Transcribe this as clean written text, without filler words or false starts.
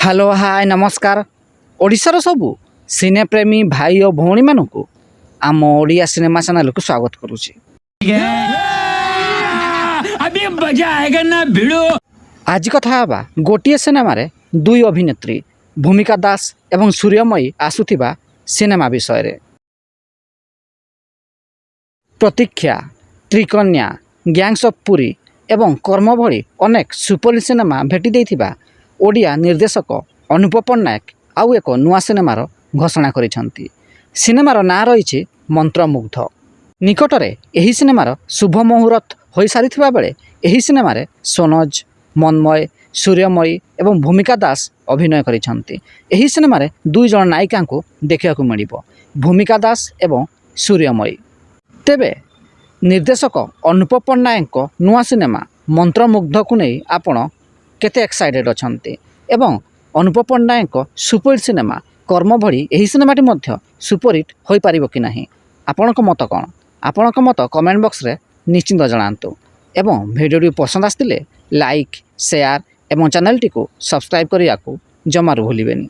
Hello hi नमस्कार ओडिशार सबू सिनेप्रेमी भाई और भौणी मानू आम ओडिया सिनेमा चैनल को स्वागत करुच्ची। अभी मजा आएगा ना भिड़ो। आज कथा हवा गोटे सिनेमा रे दुई अभिनेत्री भूमिका दास एवं सूर्यमयी आसुथिबा सिनेमा विषय रे। प्रतीक्षा, त्रिकन्या, गैंग्स ऑफ पुरी एवं कर्म भली अनेक सुपरहिट सिनेमा भेटी देथिबा ओडिया निर्देशक अनुप पट्टनायक आउ एक नुआ सिनेमार घोषणा करिसेंती। सिनेमार नाँ रही मंत्रमुग्ध। निकटरे एही सिनेमार शुभ मुहूर्त हो सारिथिबा बेले एही सिनेमारे सोनज, मनमय, सूर्यमयी एवं भूमिका दास अभिनय करिसेंती। एही सिनेमारे दुई जन नायिका को देखा मिलिबो, भूमिका दास एवं सूर्यमयी। तेबे निर्देशक अनुप पट्टनायक नुआ सिनेमा मंत्रमुग्ध को नहीं आपण केते एक्साइटेड अछंती एवं अनुप पट्टनायक सुपरहिट सिनेमा कर्म भली एही सिनेमाटी मध्य सुपरहिट होई पारिबो कि नाही। आपणक मत कौन? आपणक मत कमेंट बॉक्स रे निश्चिंत जणांतु एवं भिडियोटी पसंद आस्तिले लाइक, शेयर एवं चैनल टी को सब्सक्राइब करिया को जमारू भूलिबेनी।